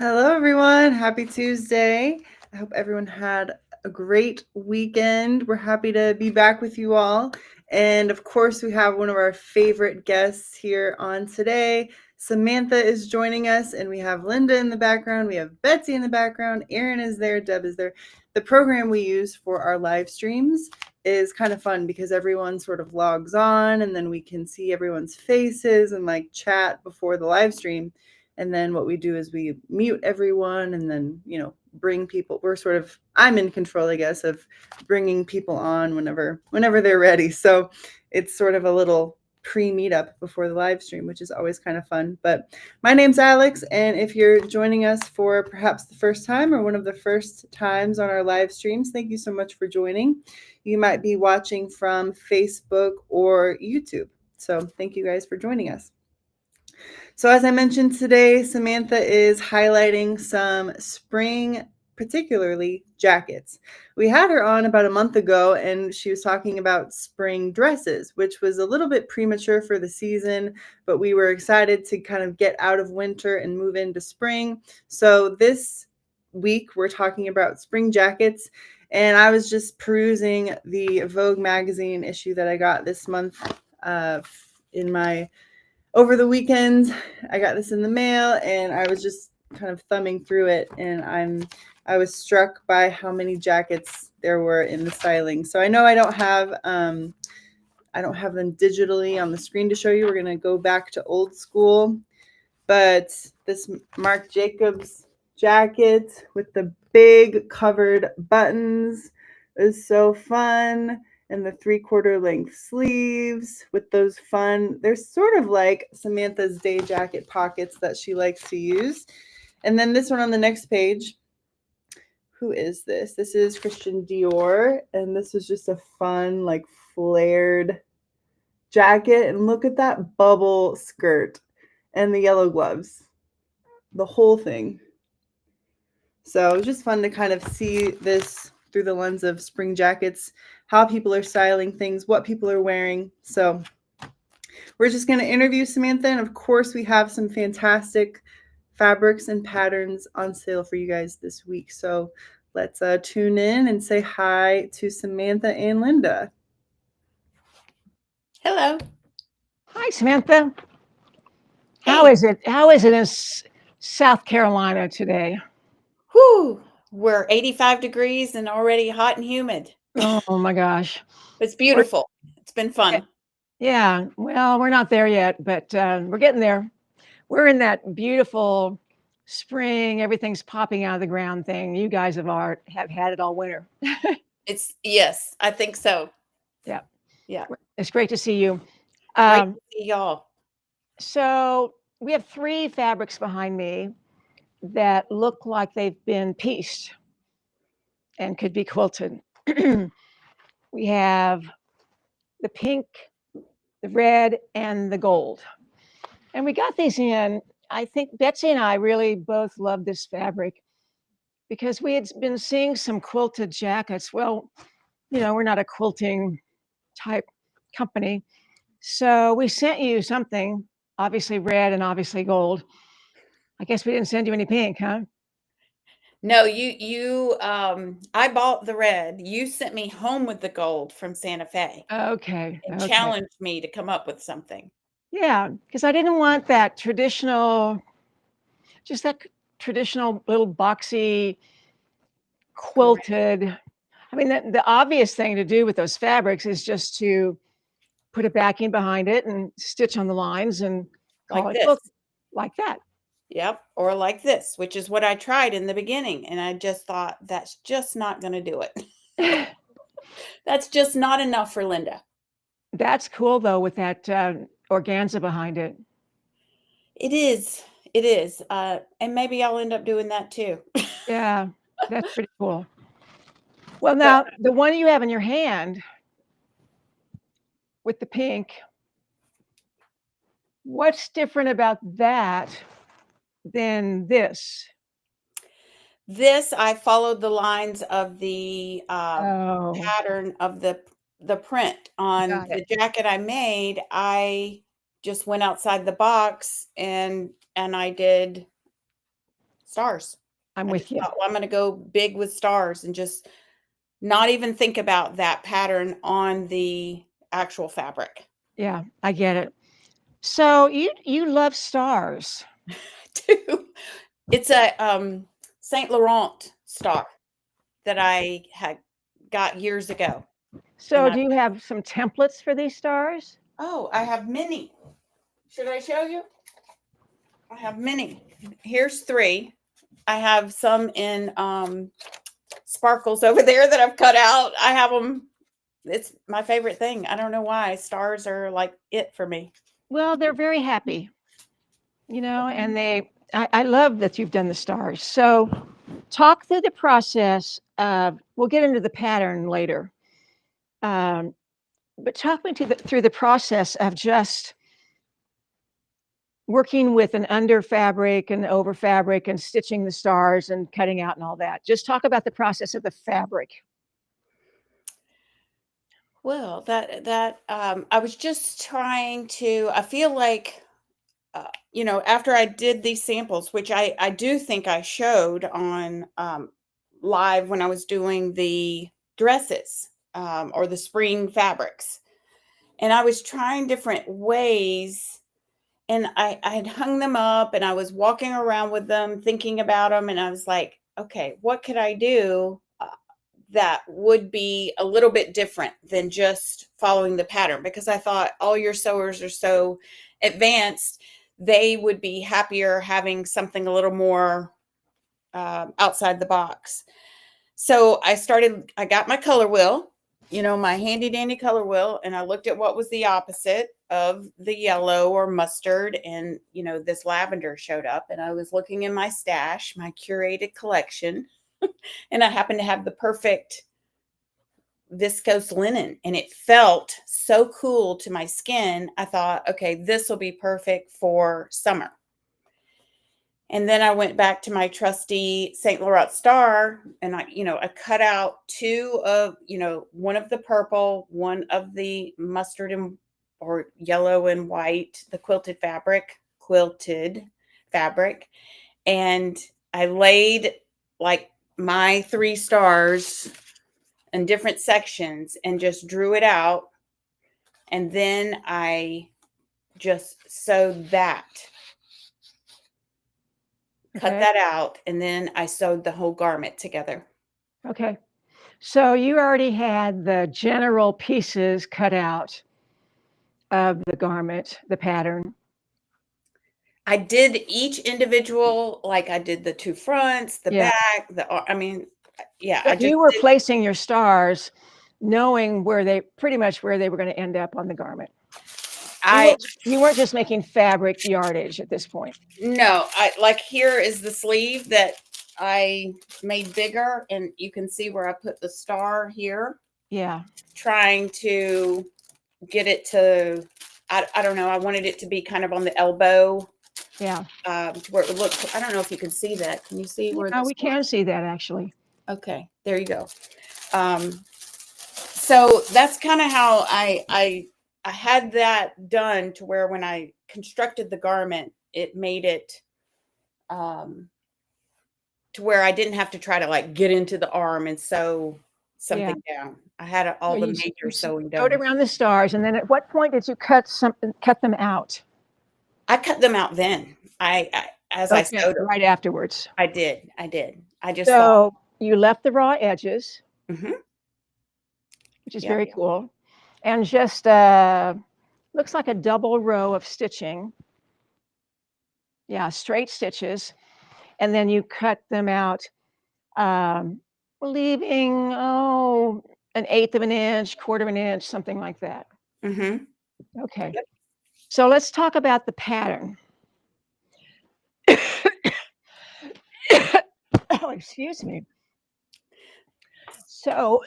Hello, everyone. Happy Tuesday. I hope everyone had a great weekend. We're happy to be back with you all. And of course, we have one of our favorite guests here on today. Samantha is joining us, and we have Linda in the background. We have Betsy in the background. Erin is there. Deb is there. The program we use for our live streams is kind of fun because everyone sort of logs on, and then we can see everyone's faces and like chat before the live stream. And then what we do is we mute everyone and then, bring people. I'm in control, I guess, of bringing people on whenever they're ready. So it's sort of a little pre-meetup before the live stream, which is always kind of fun. But my name's Alex, and if you're joining us for perhaps the first time or one of the first times on our live streams, thank you so much for joining. You might be watching from Facebook or YouTube. So thank you guys for joining us. So as I mentioned today, Samantha is highlighting some spring, particularly jackets. We had her on about a month ago, and she was talking about spring dresses, which was a little bit premature for the season, but we were excited to kind of get out of winter and move into spring. So this week, we're talking about spring jackets. And I was just perusing the Vogue magazine issue that I got this month over the weekend. I got this in the mail, and I was just kind of thumbing through it, and I was struck by how many jackets there were in the styling. So I know I don't have them digitally on the screen to show you. We're gonna go back to old school, but this Marc Jacobs jacket with the big covered buttons is so fun, and the 3/4 length sleeves with those fun, they're sort of like Samantha's day jacket pockets that she likes to use. And then this one on the next page, who is this? This is Christian Dior, and this is just a fun, like, flared jacket. And look at that bubble skirt and the yellow gloves, the whole thing. So it was just fun to kind of see this through the lens of spring jackets, how people are styling things, what people are wearing. So we're just going to interview Samantha. And of course, we have some fantastic fabrics and patterns on sale for you guys this week. So let's tune in and say hi to Samantha and Linda. Hello. Hi, Samantha. Hey. How is it in South Carolina today? Whew. We're 85 degrees and already hot and humid. Oh my gosh. It's beautiful. It's been fun. Yeah. Well, we're not there yet, but we're getting there. We're in that beautiful spring, everything's popping out of the ground thing. You guys have had it all winter. Yes, I think so. Yeah. Yeah. It's great to see you. Great to see y'all. So we have 3 fabrics behind me that look like they've been pieced and could be quilted. We have the pink, the red, and the gold. And we got these in. I think Betsy and I really both love this fabric because we had been seeing some quilted jackets. Well, we're not a quilting type company. So we sent you something, obviously red and obviously gold. I guess we didn't send you any pink, huh? No, I bought the red. You sent me home with the gold from Santa Fe. Okay. And challenged me to come up with something. Yeah, because I didn't want that traditional little boxy quilted. I mean, the obvious thing to do with those fabrics is just to put a backing behind it and stitch on the lines and call Like it this. quilt, like that. Yep. Or like this, which is what I tried in the beginning. And I just thought that's just not going to do it. That's just not enough for Linda. That's cool, though, with that organza behind it. It is. It is. And maybe I'll end up doing that too. Yeah, that's pretty cool. Well, now, the one you have in your hand with the pink, what's different about that than this? This, I followed the lines of the pattern of the print on the jacket I made. I just went outside the box and I did stars. I'm I with just you. thought, well, I'm going to go big with stars and just not even think about that pattern on the actual fabric. Yeah, I get it. So you love stars. Too. It's a Saint Laurent star that I had got years ago. So And do you have some templates for these stars? I have many. Should I show you? I have many. Here's 3. I have some in sparkles over there that I've cut out. I have them. It's my favorite thing. I don't know why. Stars are like it for me. Well, they're very happy, and I love that you've done the stars. So talk through the process of, we'll get into the pattern later. But talk me through the process of just working with an under fabric and over fabric and stitching the stars and cutting out and all that. Just talk about the process of the fabric. Well, I was just trying to. I feel like after I did these samples, which I do think I showed on live when I was doing the dresses or the spring fabrics, and I was trying different ways, and I had hung them up and I was walking around with them thinking about them, and I was like, okay, what could I do that would be a little bit different than just following the pattern? Because I thought all your sewers are so advanced, they would be happier having something a little more outside the box. So I got my color wheel, my handy dandy color wheel, and I looked at what was the opposite of the yellow or mustard, and this lavender showed up, and I was looking in my stash, my curated collection, and I happened to have the perfect viscose linen, and it felt so cool to my skin. I thought, okay, this will be perfect for summer. And then I went back to my trusty Saint Laurent star, and I cut out 2 of, one of the purple, one of the mustard or yellow and white, the quilted fabric. And I laid like my 3 stars in different sections and just drew it out. And then I just sewed that. Cut that out, and then I sewed the whole garment together. Okay. So you already had the general pieces cut out of the garment, the pattern. I did each individual, like I did the 2 fronts, the back, yeah. But you were placing your stars knowing pretty much where they were going to end up on the garment. You weren't just making fabric yardage at this point. No, here is the sleeve that I made bigger, and you can see where I put the star here. Yeah. Trying to get it to, I don't know, I wanted it to be kind of on the elbow. Yeah. To where it would look, I don't know if you can see that. Can you see where? We can see that actually. Okay, there you go. So that's kind of how I had that done, to where when I constructed the garment, it made it to where I didn't have to try to like get into the arm and sew something down. I had all the major sewing done. Sewed around the stars, and then at what point did you cut them out? I cut them out then. I sewed them. Right afterwards. I did. I just so you left the raw edges, mm-hmm. which is very cool, and just looks like a double row of stitching. Yeah, straight stitches, and then you cut them out, leaving an 1/8 of an inch, 1/4 of an inch, something like that. Mm-hmm. Okay. Yep. So let's talk about the pattern. Oh, excuse me. So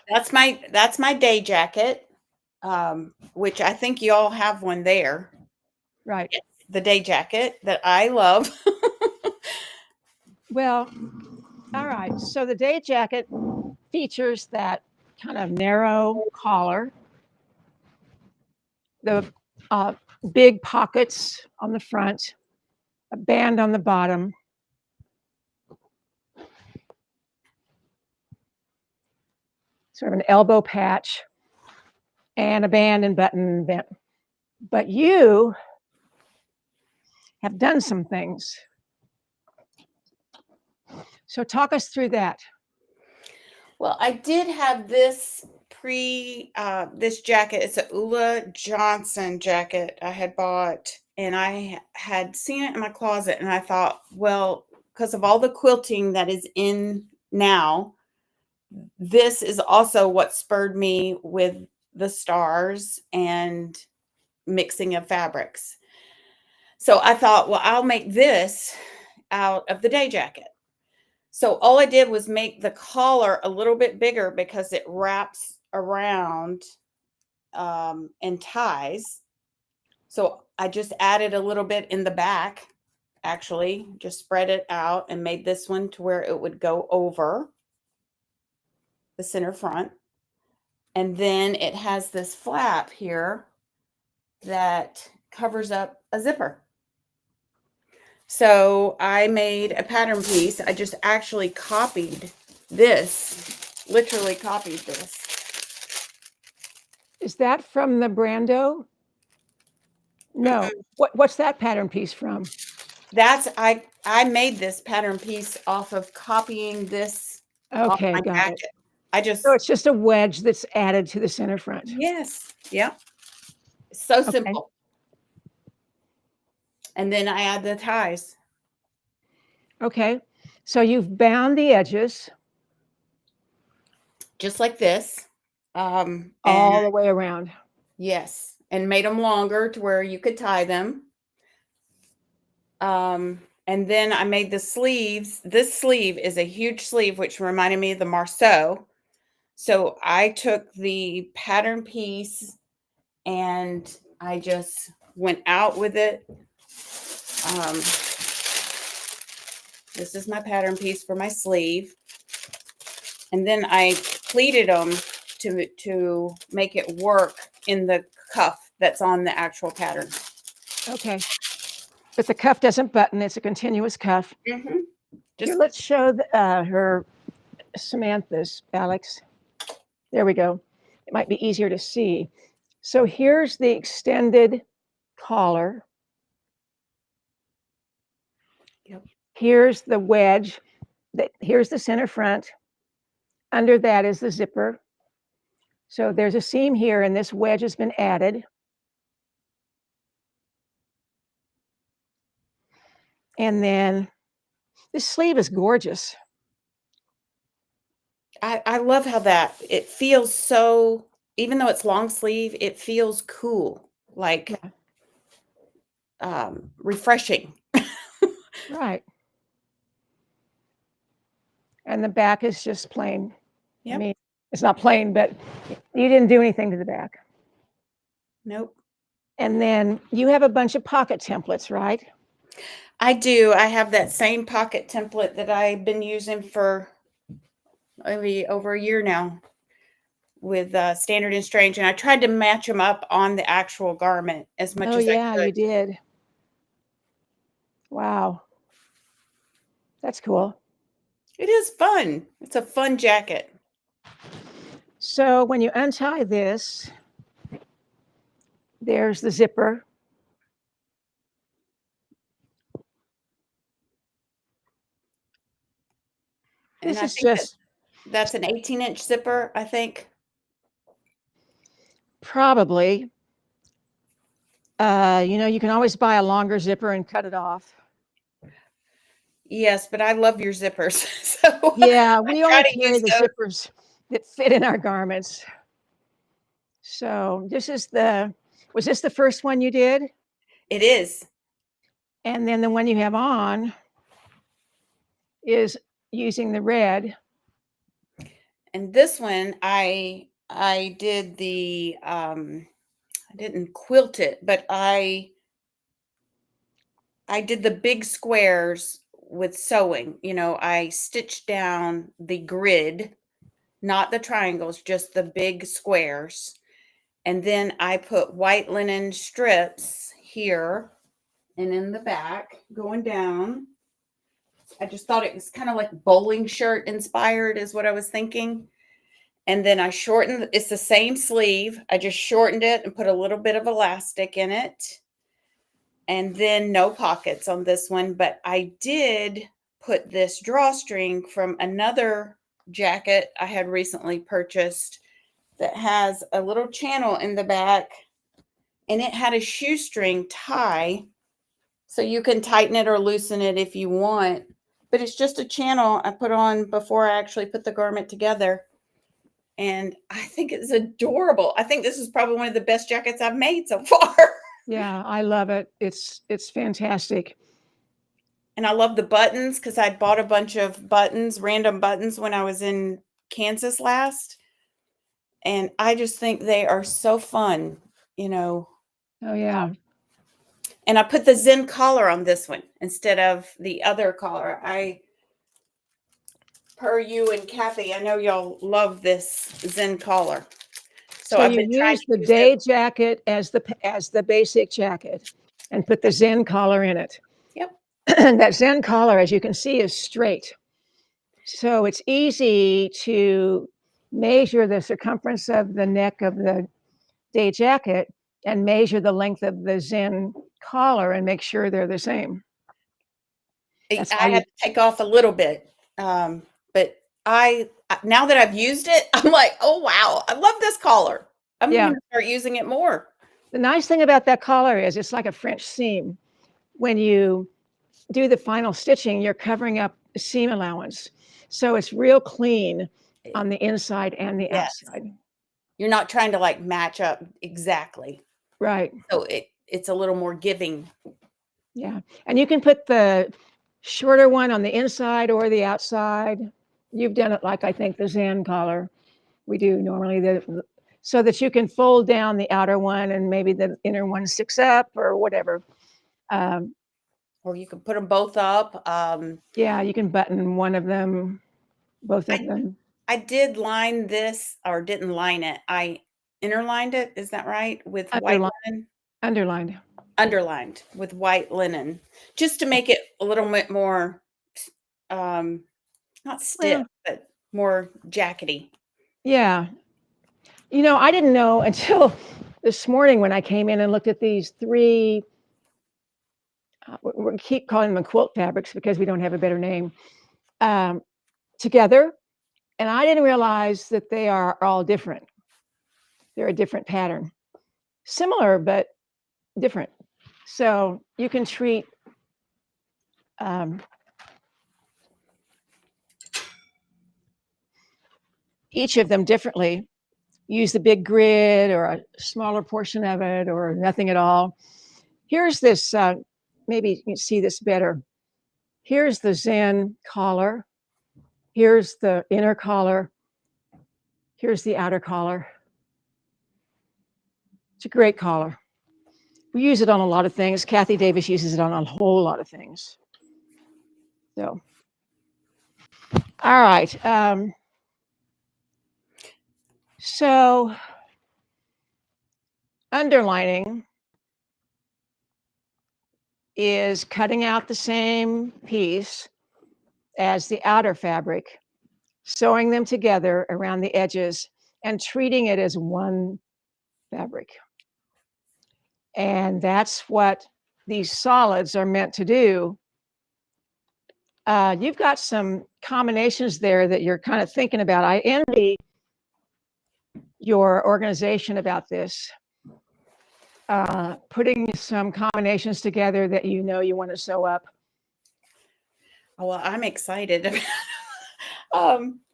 that's my day jacket, which I think you all have one there. Right. The day jacket that I love. Well, all right. So the day jacket features that kind of narrow collar, the big pockets on the front, a band on the bottom, sort of an elbow patch, and a band and button bent. But you have done some things. So talk us through that. Well, I did have this this jacket. It's a Ula Johnson jacket I had bought, and I had seen it in my closet, and I thought, well, because of all the quilting that is in now, this is also what spurred me with the stars and mixing of fabrics. So I thought, well, I'll make this out of the day jacket. So all I did was make the collar a little bit bigger because it wraps around and ties. So I just added a little bit in the back, actually, just spread it out and made this one to where it would go over the center front. And then it has this flap here that covers up a zipper. So I made a pattern piece. I just actually copied this, literally copied this. Is that from the Brando? No. What's that pattern piece from? That's, I made this pattern piece off of copying this off Okay, my got it. jacket. I just, So it's just a wedge that's added to the center front. yes, yeah. So simple. And then I add the ties. Okay. So you've bound the edges Just like this. all And the way around. yes, and made them longer to where you could tie them. And then I made the sleeves. This sleeve is a huge sleeve, which reminded me of the Marceau. So I took the pattern piece and I just went out with it. This is my pattern piece for my sleeve. And then I pleated them to make it work in the cuff that's on the actual pattern. Okay. But the cuff doesn't button. It's a continuous cuff. Mm-hmm. Here, let's show her Samantha's, Alex. There we go. It might be easier to see. So here's the extended collar. Yep. Here's the wedge. Here's the center front. Under that is the zipper. So there's a seam here, and this wedge has been added. And then this sleeve is gorgeous. I love how that it feels so, even though it's long sleeve, it feels cool, like refreshing. Right. And the back is just plain. Yep. I mean, it's not plain, but you didn't do anything to the back. Nope. And then you have a bunch of pocket templates, right? I do. I have that same pocket template that I've been using for maybe over a year now with Standard and Strange. And I tried to match them up on the actual garment as much as I could. You did. Wow. That's cool. It is fun. It's a fun jacket. So when you untie this, there's the zipper. And This is just that's an 18-inch zipper, I think. Probably. You can always buy a longer zipper and cut it off. Yes, but I love your zippers. So yeah, we only carry the those. zippers that fit in our garments. So was this the first one you did? It is. And then the one you have on is using the red. And this one, I did the, I didn't quilt it, but I did the big squares with sewing. I stitched down the grid, not the triangles, just the big squares. And then I put white linen strips here and in the back going down. I just thought it was kind of like bowling shirt inspired is what I was thinking. And then I shortened, it's the same sleeve. I just shortened it and put a little bit of elastic in it. And then no pockets on this one, but I did put this drawstring from another jacket I had recently purchased that has a little channel in the back, and it had a shoestring tie, so you can tighten it or loosen it if you want, but it's just a channel I put on before I actually put the garment together. And I think it's adorable. I think this is probably one of the best jackets I've made so far. Yeah, I love it. It's fantastic. And I love the buttons because I bought a bunch of buttons, random buttons, when I was in Kansas last. And I just think they are so fun, you know. Oh yeah. And I put the Zen collar on this one instead of the other collar. Per you and Kathy, I know y'all love this Zen collar. So I've you been trying use to the use day it. jacket as the basic jacket and put the Zen collar in it. Yep. And that Zen collar, as you can see, is straight. So it's easy to measure the circumference of the neck of the day jacket and measure the length of the Zen collar and make sure they're the same. That's I how you, had to take off a little bit. But now that I've used it, I'm like, oh wow, I love this collar. I'm Yeah. gonna start using it more. the nice thing about that collar is it's like a French seam. When you do the final stitching, you're covering up the seam allowance. So it's real clean on the inside and the Yes. outside. You're not trying to like match up exactly. Right. So it's a little more giving. Yeah. And you can put the shorter one on the inside or the outside. You've done it like I think the Zen collar. We do normally so that you can fold down the outer one and maybe the inner one sticks up or whatever. Or you can put them both up. Yeah, you can button one of them, both of them. I did line this, or didn't line it. I interlined it. Is that right? With white linen? Underlined. Underlined with white linen, just to make it a little bit more, not stiff, but more jackety. Yeah. You know, I didn't know until this morning when I came in and looked at these three, we keep calling them quilt fabrics because we don't have a better name, together. And I didn't realize that they are all different. They're a different pattern. Similar, but different. So you can treat each of them differently. Use the big grid or a smaller portion of it or nothing at all. Here's this, maybe you can see this better. Here's the Zen collar. Here's the inner collar. Here's the outer collar. It's a great collar. We use it on a lot of things. Kathy Davis uses it on a whole lot of things. So, all right. So, underlining is cutting out the same piece as the outer fabric, sewing them together around the edges, and treating it as one fabric. And that's what these solids are meant to do. You've got some combinations there that you're kind of thinking about. I envy your organization about this, putting some combinations together that you know you want to sew up. Oh, well, I'm excited.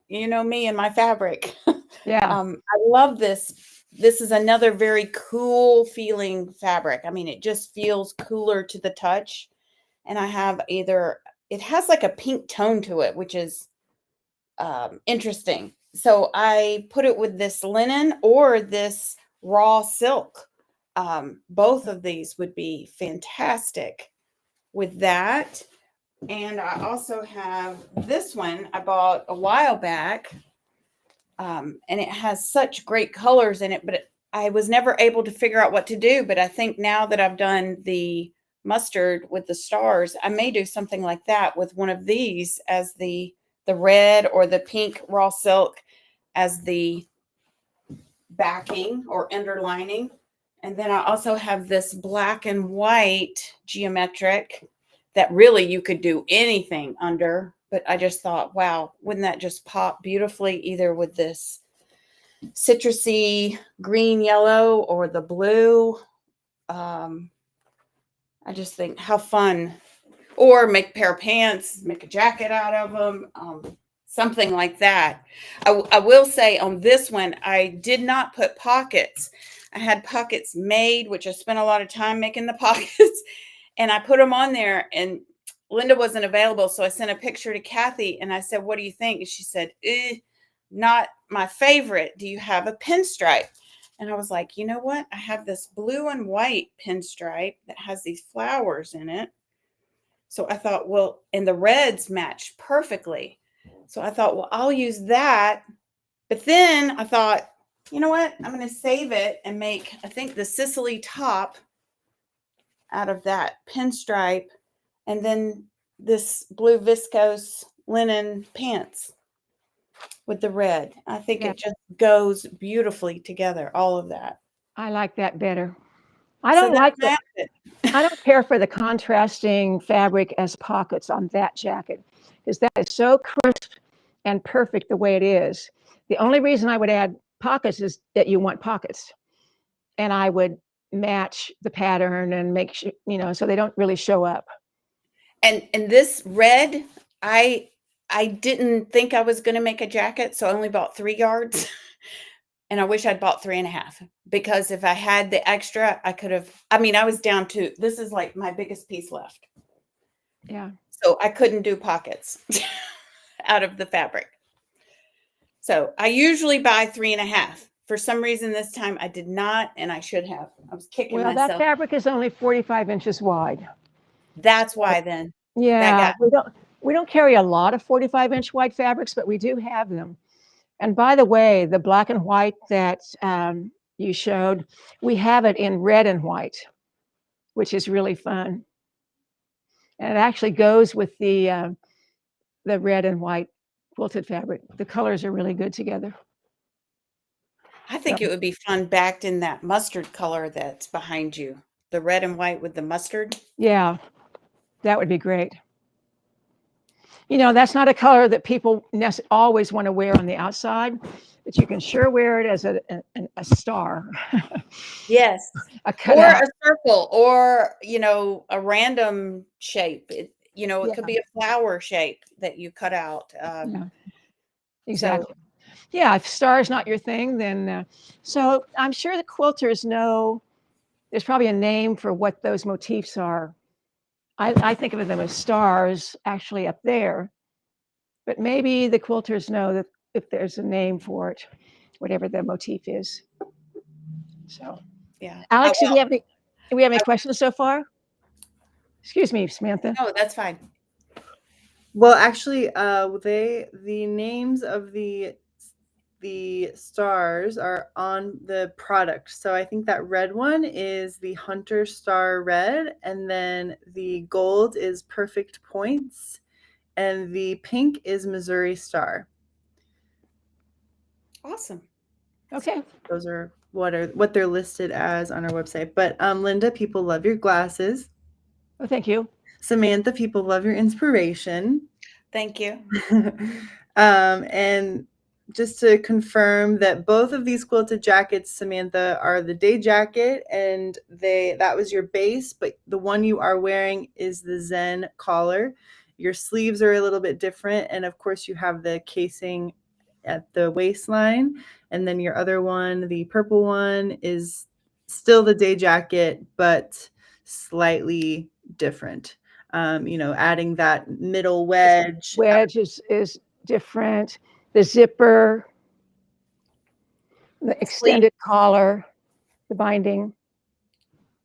You know me and my fabric. Yeah. I love this. This is another very cool feeling fabric. I mean, it just feels cooler to the touch. And I have it has like a pink tone to it, which is interesting. So I put it with this linen or this raw silk. Both of these would be fantastic with that. And I also have this one I bought a while back. And it has such great colors in it, but I was never able to figure out what to do. But I think now that I've done the mustard with the stars, I may do something like that with one of these as the red or the pink raw silk. as the backing or underlining. And then I also have this black and white geometric that really you could do anything under. But I just thought, wow, wouldn't that just pop beautifully either with this citrusy green, yellow, or the blue? I just think how fun. Or make a pair of pants, make a jacket out of them, something like that. I will say on this one, I did not put pockets. I had pockets made, which I spent a lot of time making the pockets, and I put them on there, and Linda wasn't available, so I sent a picture to Kathy, and I said, what do you think? And she said, not my favorite. Do you have a pinstripe? And I was like, you know what? I have this blue and white pinstripe that has these flowers in it. So I thought, well, and the reds match perfectly. So I thought, well, I'll use that. But then I thought, you know what? I'm going to save it and make, I think, the Sicily top out of that pinstripe. And then this blue viscose linen pants with the red. I think it just goes beautifully together, all of that. I like that better. I don't like that. I don't care for the contrasting fabric as pockets on that jacket because that is so crisp and perfect the way it is. The only reason I would add pockets is that you want pockets, and I would match the pattern and make sure, so they don't really show up. And this red, I didn't think I was going to make a jacket, so I only bought 3 yards. And I wish I'd bought 3.5 because if I had the extra, I could have, I was down to, this is like my biggest piece left. Yeah. So I couldn't do pockets out of the fabric. So I usually buy 3.5. For some reason this time I did not, and I should have. I was kicking myself. That fabric is only 45 inches wide. That's why then. Yeah, we don't carry a lot of 45-inch wide fabrics, but we do have them. And by the way, the black and white that you showed, we have it in red and white, which is really fun. And it actually goes with the red and white quilted fabric. The colors are really good together. I think it would be fun backed in that mustard color that's behind you. The red and white with the mustard. Yeah, that would be great. That's not a color that people always want to wear on the outside, but you can sure wear it as a star. Yes. A cutout. Or a circle, or, a random shape. It could be a flower shape that you cut out. Yeah. Exactly. So, yeah, if star is not your thing, then so I'm sure the quilters know there's probably a name for what those motifs are. I think of them as stars actually up there, but maybe the quilters know that if there's a name for it, whatever the motif is. So, yeah. Alex, do we have any questions so far? Excuse me, Samantha. No, that's fine. Well, actually, the names of the stars are on the product. So I think that red one is the Hunter Star Red, and then the gold is Perfect Points, and the pink is Missouri Star. Awesome. Okay. Those are what they're listed as on our website. But Linda, people love your glasses. Oh, thank you. Samantha, people love your inspiration. Thank you. And just to confirm that both of these quilted jackets, Samantha, are the day jacket, and that was your base, but the one you are wearing is the Zen collar. Your sleeves are a little bit different, and of course you have the casing at the waistline, and then your other one, the purple one, is still the day jacket, but slightly different. Adding that middle wedge. Wedge is different. The zipper, the extended collar, the binding.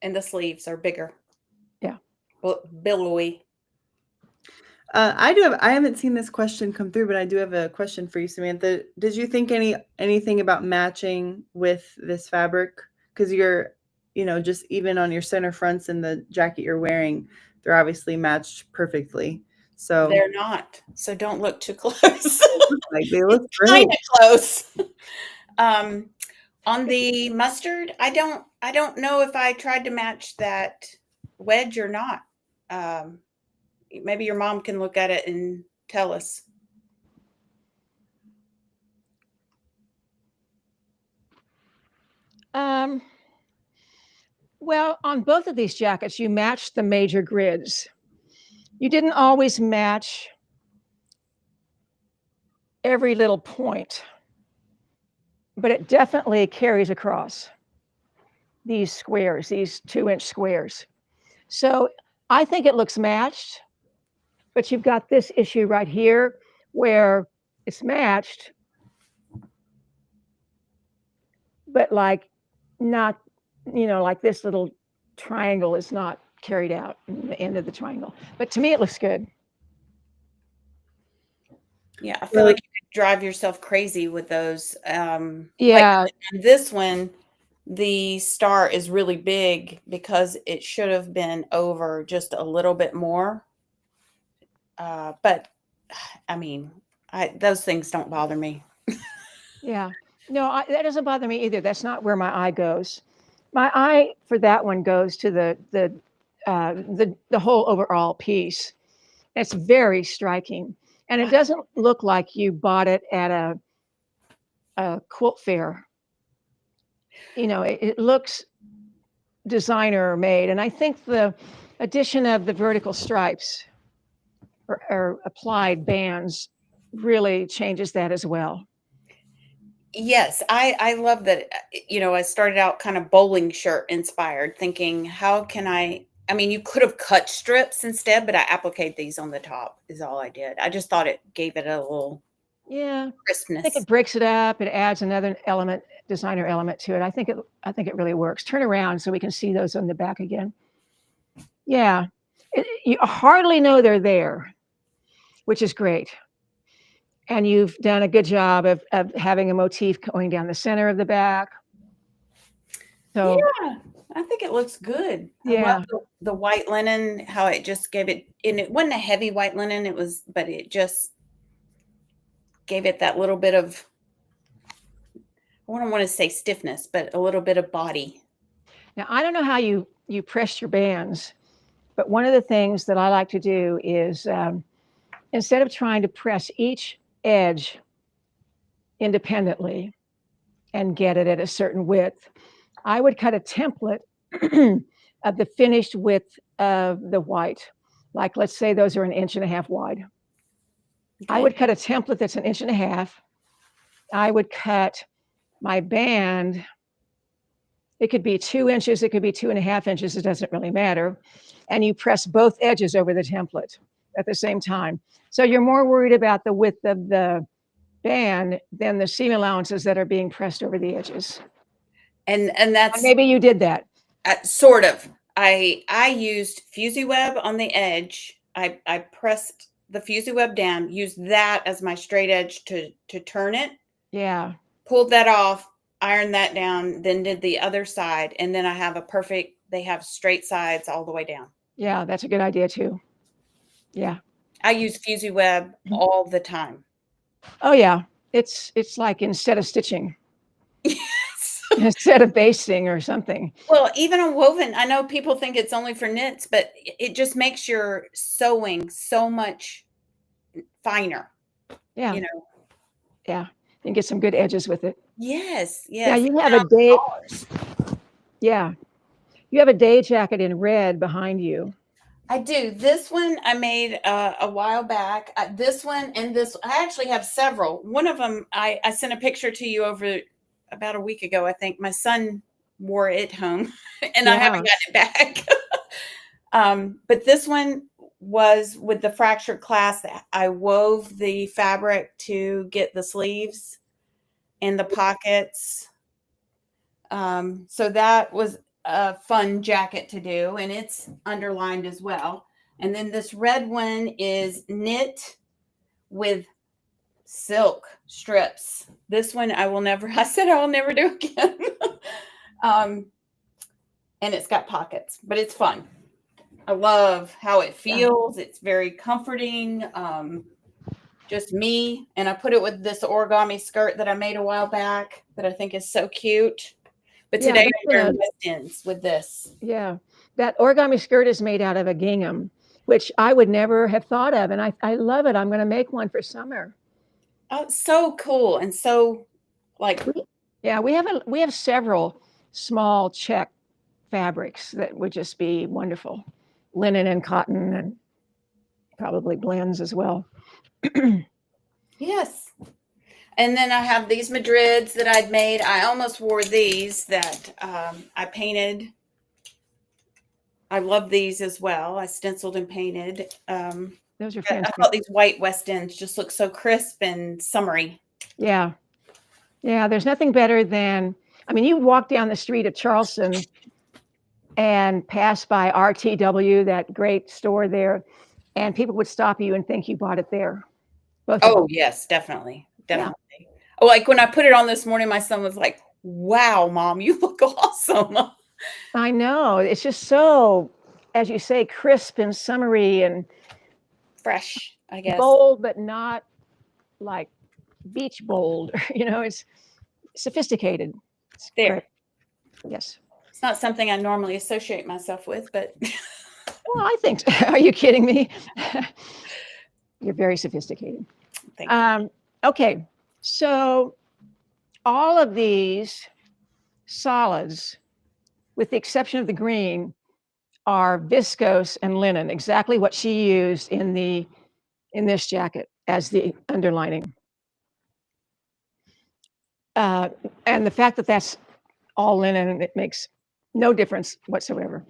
And the sleeves are bigger. Yeah. Billowy. I haven't seen this question come through, but I do have a question for you, Samantha. Did you think anything about matching with this fabric? Because you're, just even on your center fronts and the jacket you're wearing, they're obviously matched perfectly. So They're not. So don't look too close. like they look It's great. kind of close. On the mustard, I don't know if I tried to match that wedge or not. Maybe your mom can look at it and tell us. Well, on both of these jackets, you matched the major grids. You didn't always match every little point, but it definitely carries across these squares, these 2-inch squares. So I think it looks matched, but you've got this issue right here where it's matched, but like not, like this little triangle is not carried out in the end of the triangle. But to me, it looks good. Yeah, I feel like you could drive yourself crazy with those. Yeah. Like on this one, the star is really big because it should have been over just a little bit more. But I mean, those things don't bother me. Yeah. No, that doesn't bother me either. That's not where my eye goes. My eye for that one goes to the whole overall piece. It's very striking, and it doesn't look like you bought it at a quilt fair. It looks designer made, and I think the addition of the vertical stripes or applied bands really changes that as well. Yes, I love that. I started out kind of bowling shirt inspired, thinking, how can I mean, you could have cut strips instead, but I appliqued these on the top is all I did. I just thought it gave it a little Yeah, I think crispness. it breaks it up. It adds another element, designer element to it. I think it really works. Turn around so we can see those on the back again. Yeah, you hardly know they're there, which is great. And you've done a good job of having a motif going down the center of the back. So Yeah, I think it looks good. I yeah, love the white linen, how it just gave it, and it wasn't a heavy white linen, but it just gave it that little bit of, I don't want to say stiffness, but a little bit of body. now I don't know how you press your bands, but one of the things that I like to do is instead of trying to press each edge independently and get it at a certain width, I would cut a template of the finished width of the white. Like, let's say those are 1.5 inches wide. Okay. I would cut a template that's 1.5 inches. I would cut my band. It could be 2 inches, it could be 2.5 inches, it doesn't really matter. And you press both edges over the template at the same time. So you're more worried about the width of the band than the seam allowances that are being pressed over the edges. And that's Maybe you did that. Sort of. I used fusee web on the edge. I pressed the fusee web down, used that as my straight edge to turn it. Yeah. Pulled that off, ironed that down, then did the other side, and then I have they have straight sides all the way down. Yeah, that's a good idea too. Yeah. I use fusee web all the time. Oh yeah. It's like instead of stitching, Yes. instead of basting or something. Well, even on woven, I know people think it's only for knits, but it just makes your sewing so much finer. Yeah. Yeah. You can get some good edges with it. Yes. Yeah, Yes. you have a day. Yeah. You have a day jacket in red behind you. I do. This one I made a while back. This one and this, I actually have several. One of them, I sent a picture to you over about a week ago, I think. My son wore it home and I haven't gotten it back. But this one was with the fractured clasp. I wove the fabric to get the sleeves and the pockets. So that was a fun jacket to do, and it's underlined as well. And then this red one is knit with silk strips. This one I said I will never do again. And it's got pockets, but it's fun. I love how it feels. It's very comforting. Just me. And I put it with this origami skirt that I made a while back that I think is so cute. But Yeah, today I'm that's wearing West Ends with this. Yeah, that origami skirt is made out of a gingham, which I would never have thought of, and I love it. I'm going to make one for summer. Oh, it's so cool and so like Yeah, we have several small check fabrics that would just be wonderful, linen and cotton, and probably blends as well. yes. And then I have these Madrids that I'd made. I almost wore these that I painted. I love these as well. I stenciled and painted. Those are I fantastic. thought these white West Ends just look so crisp and summery. Yeah, yeah. There's nothing better than, I mean, you walk down the street of Charleston and pass by RTW, that great store there, and people would stop you and think you bought it there. Both of Oh, them. yes, definitely. Yeah. Definitely. Oh, like when I put it on this morning, my son was like, wow, Mom, you look awesome. I know. It's just so, as you say, crisp and summery and Fresh, I guess. bold, but not like beach bold. It's sophisticated. It's There. great. Yes. It's not something I normally associate myself with, but Well, I think so. Are you kidding me? You're very sophisticated. thank you. Okay. So all of these solids, with the exception of the green, are viscose and linen, exactly what she used in this jacket as the underlining. And the fact that that's all linen, it makes no difference whatsoever.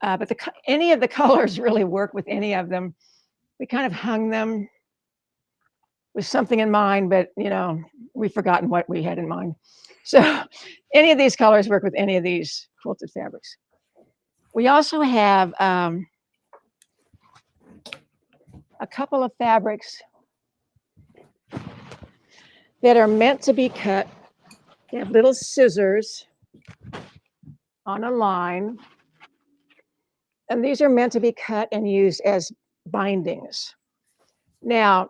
But any of the colors really work with any of them. We kind of hung them with something in mind, but we've forgotten what we had in mind. So any of these colors work with any of these quilted fabrics. We also have a couple of fabrics that are meant to be cut. They have little scissors on a line, and these are meant to be cut and used as bindings. Now,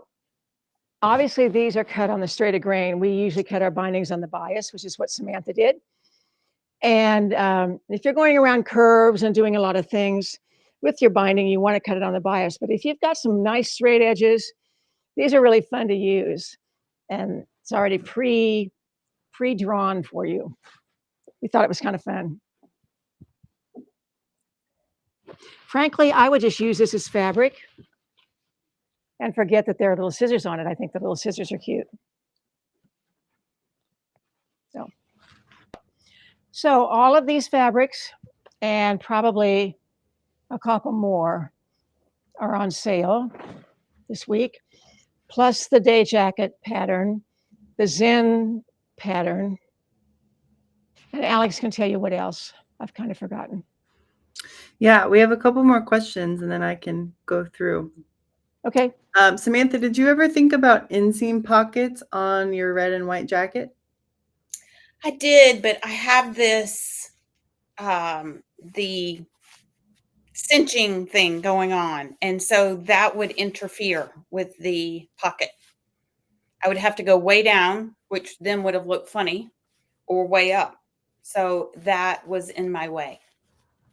obviously, these are cut on the straight of grain. We usually cut our bindings on the bias, which is what Samantha did. And if you're going around curves and doing a lot of things with your binding, you want to cut it on the bias. But if you've got some nice straight edges, these are really fun to use. And it's already pre-drawn for you. We thought it was kind of fun. Frankly, I would just use this as fabric and forget that there are little scissors on it. I think the little scissors are cute. So all of these fabrics and probably a couple more are on sale this week, plus the day jacket pattern, the Zen pattern, and Alex can tell you what else. I've kind of forgotten. Yeah, we have a couple more questions and then I can go through. Okay. Samantha, did you ever think about inseam pockets on your red and white jacket? I did, but I have this, the cinching thing going on. And so that would interfere with the pocket. I would have to go way down, which then would have looked funny, or way up. So that was in my way.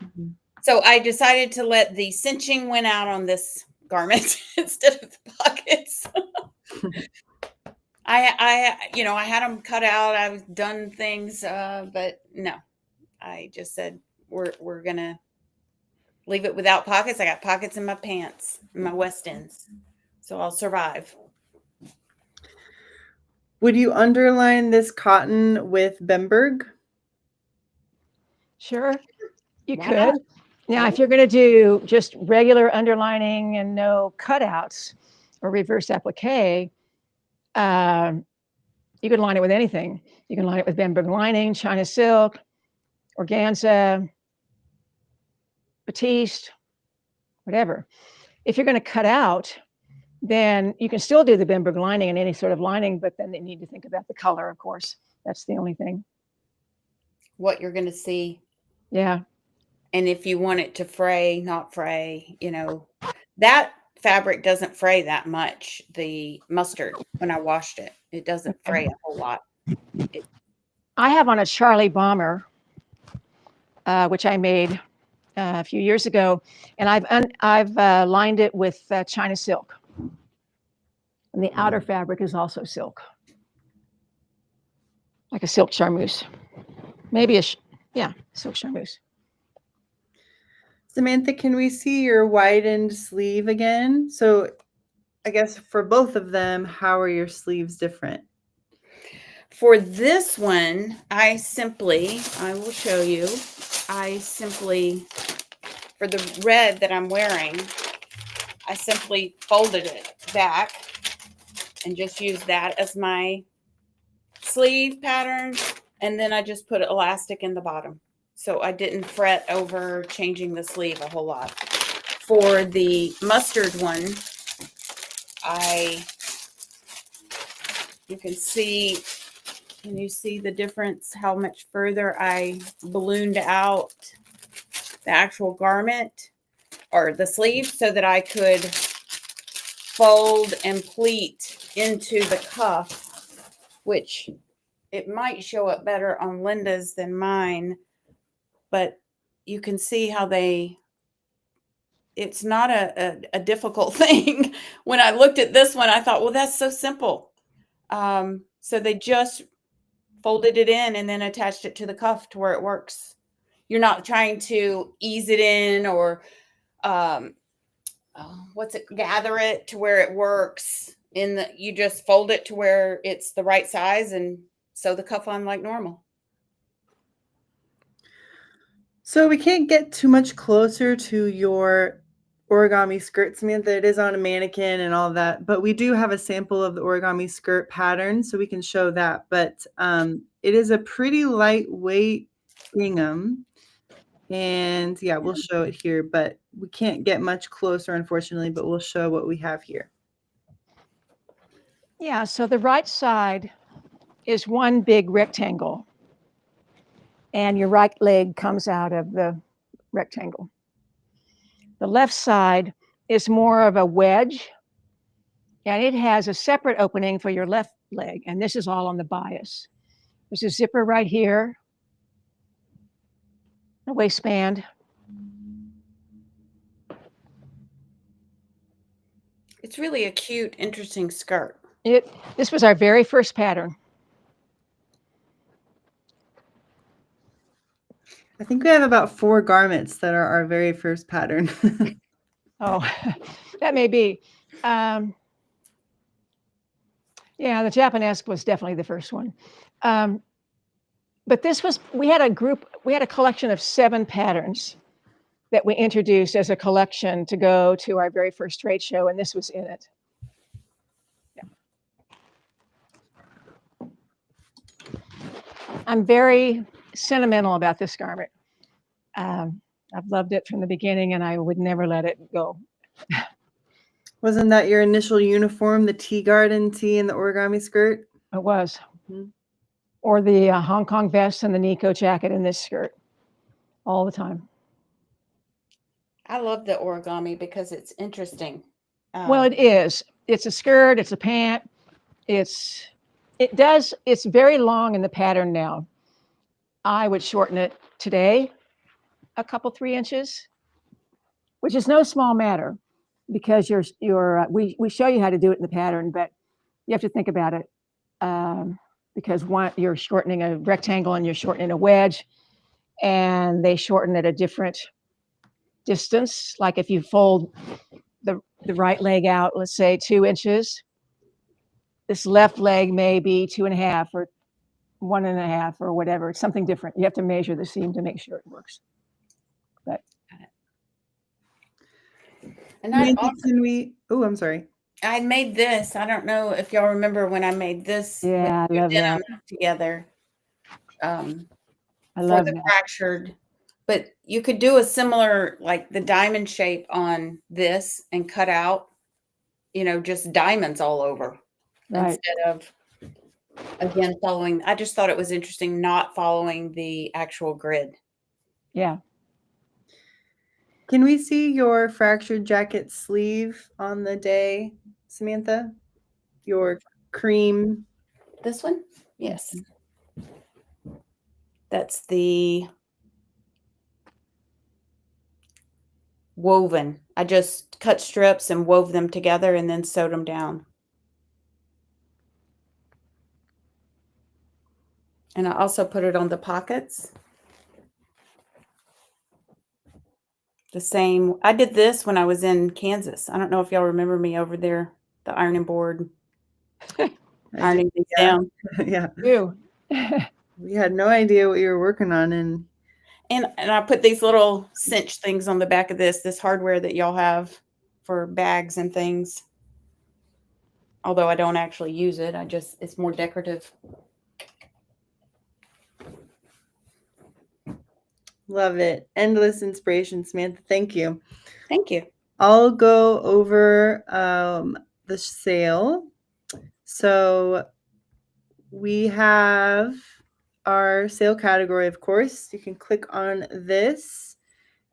Mm-hmm. So I decided to let the cinching win out on this garment instead of the pockets. I had them cut out. I've done things, but no, I just said, we're going to leave it without pockets. I got pockets in my pants, in my West Ends, so I'll survive. Would you underline this cotton with Bemberg? Sure, you Why could. not? Now, if you're going to do just regular underlining and no cutouts or reverse applique, you could line it with anything. You can line it with Bemberg lining, China silk, organza, batiste, whatever. If you're going to cut out, then you can still do the Bemberg lining and any sort of lining, but then they need to think about the color, of course. That's the only thing. What you're going to see. Yeah. And if you want it to fray, not fray, that fabric doesn't fray that much. The mustard, when I washed it, it doesn't fray a whole lot. I have on a Charlie bomber, which I made a few years ago, and I've lined it with China silk, and the outer fabric is also silk, like a silk charmeuse, maybe silk charmeuse. Samantha, can we see your widened sleeve again? So I guess for both of them, how are your sleeves different? For this one, I will show you, for the red that I'm wearing, I simply folded it back and just used that as my sleeve pattern. And then I just put elastic in the bottom. So I didn't fret over changing the sleeve a whole lot. For the mustard one, can you see the difference, how much further I ballooned out the actual garment or the sleeve so that I could fold and pleat into the cuff, which it might show up better on Linda's than mine, but you can see how it's not a difficult thing. When I looked at this one, I thought, well, that's so simple. So they just folded it in and then attached it to the cuff to where it works. You're not trying to ease it in or gather it to where it works. You just fold it to where it's the right size and sew the cuff on like normal. So we can't get too much closer to your origami skirt, Samantha. It is on a mannequin and all that, but we do have a sample of the origami skirt pattern, so we can show that. But it is a pretty lightweight gingham, and yeah, we'll show it here, but we can't get much closer, unfortunately, but we'll show what we have here. Yeah, so the right side is one big rectangle, and your right leg comes out of the rectangle. The left side is more of a wedge, and it has a separate opening for your left leg, and this is all on the bias. There's a zipper right here, a waistband. It's really a cute, interesting skirt. This was our very first pattern. I think we have about 4 garments that are our very first pattern. Oh, that may be. Yeah, the Japanesque was definitely the first one. But we had a collection of 7 patterns that we introduced as a collection to go to our very first trade show, and this was in it. Yeah. I'm very sentimental about this garment. I've loved it from the beginning, and I would never let it go. Wasn't that your initial uniform, the tea garden tee and the origami skirt? It was. Mm-hmm. Or the Hong Kong vest and the Nico jacket in this skirt all the time. I love the origami because it's interesting. Well, it is. It's a skirt. It's a pant. It's very long in the pattern now. I would shorten it today a couple 3 inches, which is no small matter because we show you how to do it in the pattern, but you have to think about it because you're shortening a rectangle and you're shortening a wedge, and they shorten at a different distance. Like if you fold the right leg out, let's say 2 inches, this left leg may be 2.5 or 1.5 or whatever. It's something different. You have to measure the seam to make sure it works. But and I'm sorry. I made this. I don't know if y'all remember when I made this. Yeah, I love that together. I love the fractured. But you could do a similar, like the diamond shape on this and cut out, just diamonds all over. Right. Instead of, again, following. I just thought it was interesting not following the actual grid. Yeah. Can we see your fractured jacket sleeve on the day, Samantha? Your cream. This one? Yes. That's the woven. I just cut strips and wove them together and then sewed them down. And I also put it on the pockets. The same. I did this when I was in Kansas. I don't know if y'all remember me over there, the ironing board, ironing things down. Yeah. You. We had no idea what you were working on. And I put these little cinch things on the back of this hardware that y'all have for bags and things. Although I don't actually use it. It's more decorative. love it. Endless inspiration, Samantha. Thank you. Thank you. I'll go over the sale. So we have our sale category, of course. You can click on this,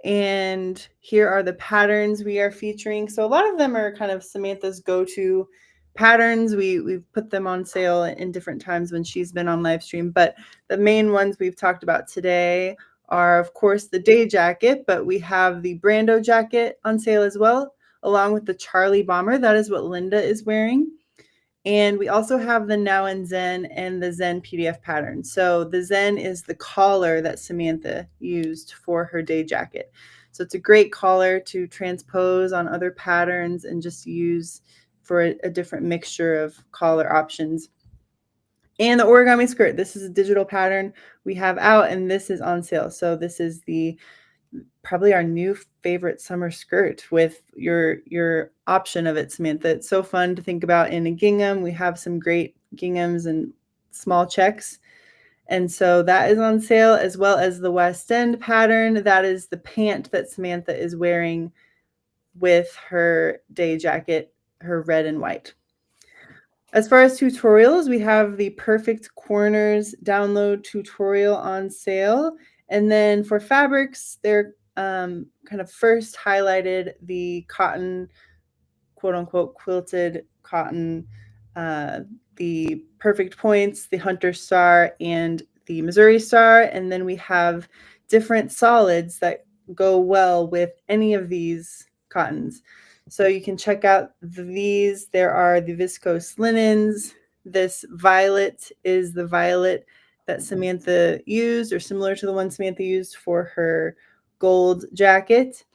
and here are the patterns we are featuring. So a lot of them are kind of Samantha's go-to patterns. We've put them on sale in different times when she's been on live stream, but the main ones we've talked about today are, of course, the day jacket, but we have the Brando jacket on sale as well, along with the Charlie bomber. That is what Linda is wearing. And we also have the Now and Zen and the Zen PDF pattern. So the Zen is the collar that Samantha used for her day jacket. So it's a great collar to transpose on other patterns and just use for a different mixture of collar options. And the origami skirt, this is a digital pattern we have out, and this is on sale. So this is probably our new favorite summer skirt with your option of it, Samantha. It's so fun to think about in a gingham. We have some great ginghams and small checks. And so that is on sale, as well as the West End pattern. That is the pant that Samantha is wearing with her day jacket, her red and white. As far as tutorials, we have the Perfect Corners download tutorial on sale. And then for fabrics, they're kind of first highlighted the cotton, quote unquote, quilted cotton, the Perfect Points, the Hunter Star, and the Missouri Star. And then we have different solids that go well with any of these cottons. So you can check out these. There are the viscose linens. This violet is the violet that Samantha used, or similar to the one Samantha used for her gold jacket.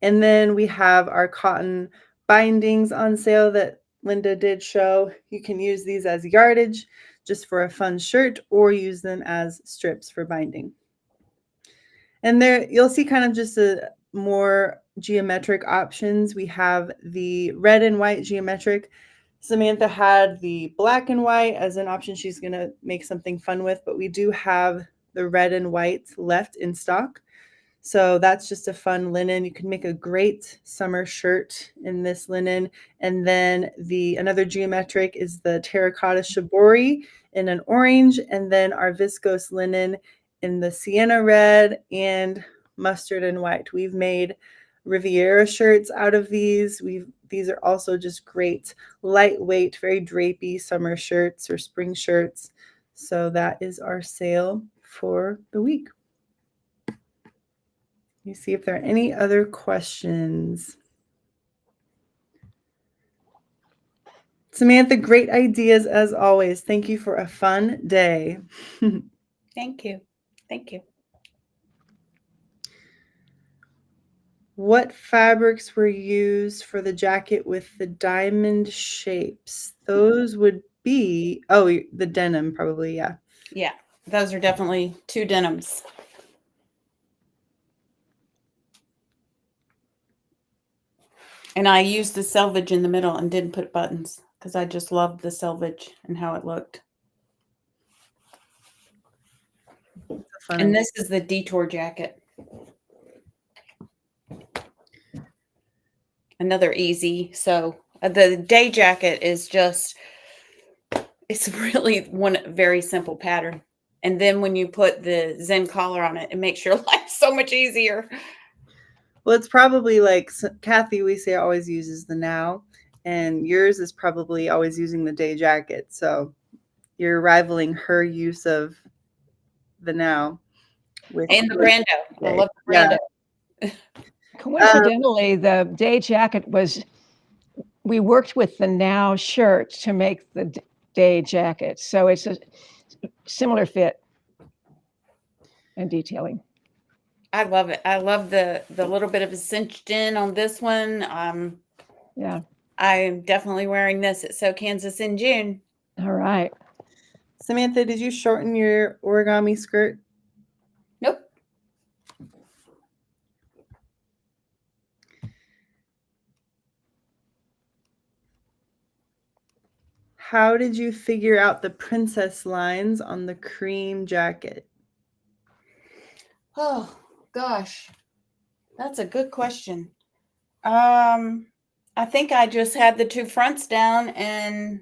And then we have our cotton bindings on sale that Linda did show. You can use these as yardage just for a fun shirt, or use them as strips for binding. And there you'll see kind of just a more geometric options. We have the red and white geometric. Samantha had the black and white as an option she's going to make something fun with, but we do have the red and white left in stock. So that's just a fun linen. You can make a great summer shirt in this linen. And then another geometric is the terracotta shibori in an orange, and then our viscose linen in the sienna red and mustard and white. We've made Riviera shirts out of these. These are also just great, lightweight, very drapey summer shirts or spring shirts. So that is our sale for the week. Let me see if there are any other questions. Samantha, great ideas as always. Thank you for a fun day. Thank you. Thank you. What fabrics were used for the jacket with the diamond shapes? Those would be, the denim probably, yeah. Yeah, those are definitely two denims. And I used the selvage in the middle and didn't put buttons because I just loved the selvage and how it looked. And this is the detour jacket. Another easy. So the day jacket is just, it's really one very simple pattern. And then when you put the Zen collar on it, it makes your life so much easier. Well, it's probably like Kathy, we say always uses the now, and yours is probably always using the day jacket. So you're rivaling her use of the now with And the Brando. I love the Yeah. Brando. Coincidentally, the day jacket was, we worked with the now shirt to make the day jacket. So it's a similar fit and detailing. I love it. I love the little bit of a cinched in on this one. Yeah. I'm definitely wearing this at So Kansas in June. All right. Samantha, did you shorten your origami skirt? Nope. How did you figure out the princess lines on the cream jacket? Oh gosh, that's a good question. I think I just had the two fronts down and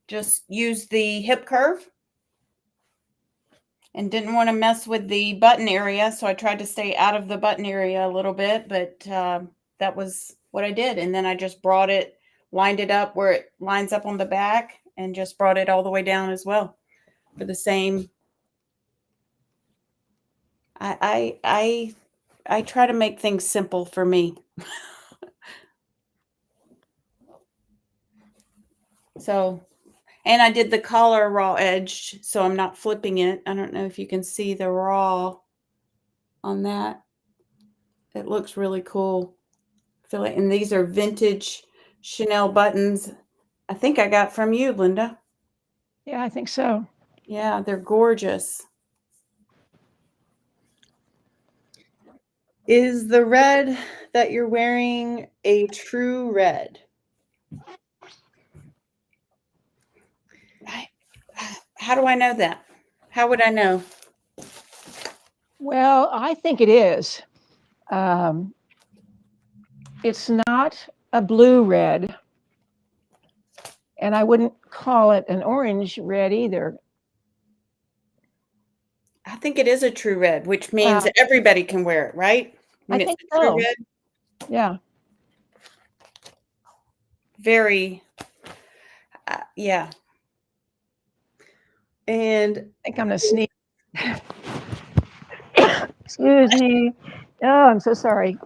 just used the hip curve and didn't want to mess with the button area. So I tried to stay out of the button area a little bit, but that was what I did. And then I just brought it, lined it up where it lines up on the back and just brought it all the way down as well for the same. I try to make things simple for me. So, and I did the collar raw edged, so I'm not flipping it. I don't know if you can see the raw on that. It looks really cool. I feel like, and these are vintage Chanel buttons. I think I got from you, Linda. Yeah, I think so. Yeah, they're gorgeous. Is the red that you're wearing a true red? How do I know that? How would I know? Well, I think it is. It's not a blue red, and I wouldn't call it an orange red either. I think it is a true red, which means everybody can wear it, right? When I it's think a true so. red. Yeah. Very, yeah. And I think I'm going to sneeze. Excuse me. Oh, I'm so sorry.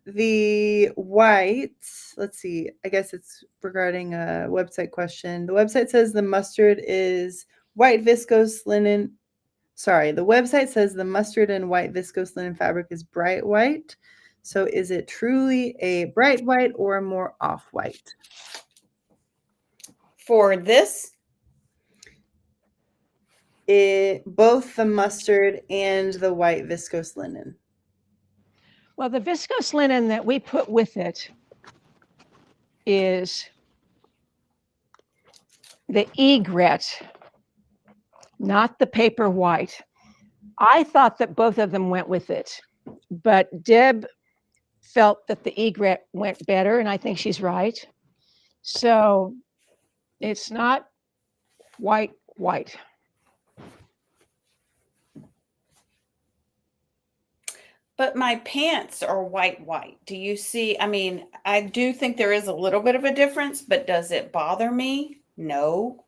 the white, let's see, I guess it's regarding a website question. The website says the mustard is white viscose linen. Sorry, the website says the mustard and white viscose linen fabric is bright white. So is it truly a bright white or a more off-white? For this, Both the mustard and the white viscose linen. Well, the viscose linen that we put with it is the egret, not the paper white. I thought that both of them went with it, but Deb felt that the egret went better, and I think she's right. So it's not white. but my pants are white. Do you see? I mean, I do think there is a little bit of a difference, but does it bother me? No.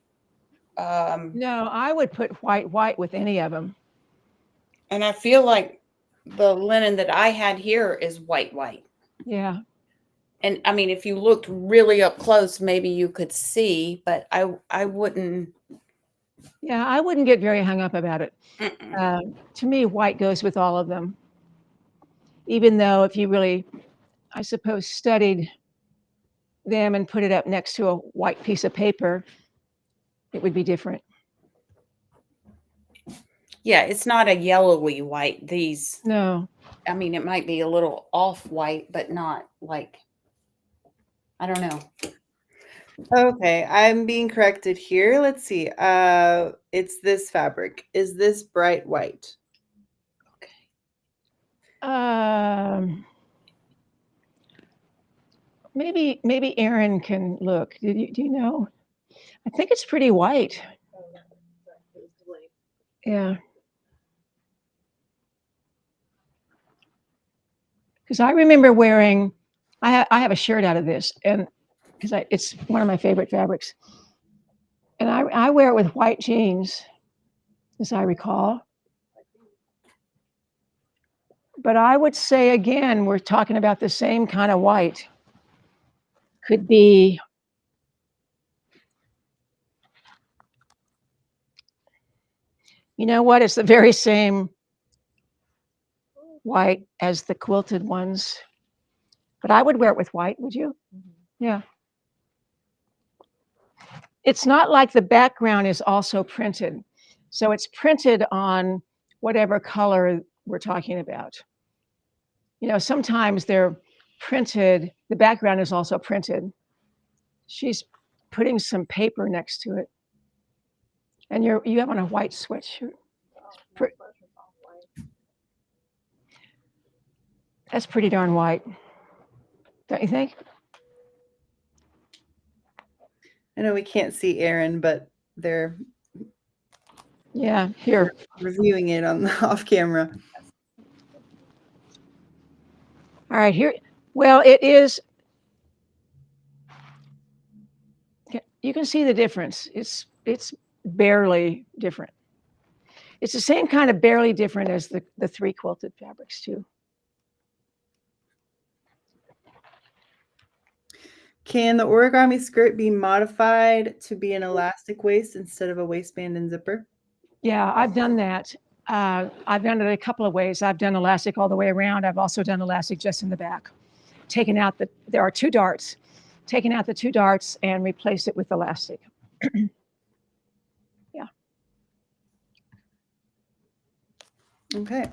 No, I would put white with any of them. And I feel like the linen that I had here is white. Yeah. And I mean, if you looked really up close, maybe you could see, but I wouldn't. Yeah, I wouldn't get very hung up about it. To me, white goes with all of them. Even though if you really, I suppose, studied them and put it up next to a white piece of paper, it would be different. Yeah, it's not a yellowy white. These, No. I mean, it might be a little off white, but not like, I don't know. Okay, I'm being corrected here. Let's see. It's this fabric. Is this bright white? Maybe Erin can look. Do you know? I think it's pretty white. Yeah. Because I remember wearing, I have a shirt out of this, and because it's one of my favorite fabrics. And I wear it with white jeans, as I recall. But I would say, again, we're talking about the same kind of white. Could be, you know what? It's the very same white as the quilted ones. But I would wear it with white, would you? Yeah. It's not like the background is also printed. So it's printed on whatever color we're talking about. You know, sometimes they're printed, the background is also printed. She's putting some paper next to it. And you have on a white sweatshirt. That's pretty darn white, don't you think? I know we can't see Erin, but they're Yeah, here. reviewing it on the off camera. All right, here. Well, it is. You can see the difference. It's barely different. It's the same kind of barely different as the three quilted fabrics too. Can the origami skirt be modified to be an elastic waist instead of a waistband and zipper? Yeah, I've done that. I've done it a couple of ways. I've done elastic all the way around. I've also done elastic just in the back. Taken out there are two darts. Taken out the two darts and replaced it with elastic. Yeah. Okay.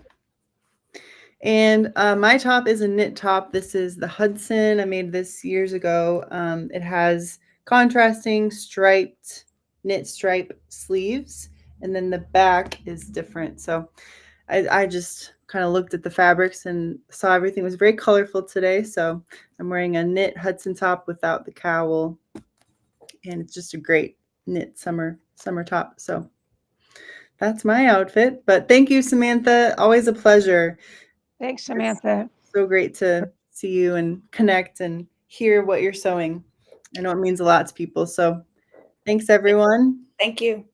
And my top is a knit top. This is the Hudson. I made this years ago. It has contrasting striped knit stripe sleeves, and then the back is different. So I just kind of looked at the fabrics and saw everything was very colorful today. So I'm wearing a knit Hudson top without the cowl, and it's just a great knit summer top. So that's my outfit. But thank you, Samantha. Always a pleasure. Thanks, Samantha. So great to see you and connect and hear what you're sewing. I know it means a lot to people. So thanks, everyone. Thank you.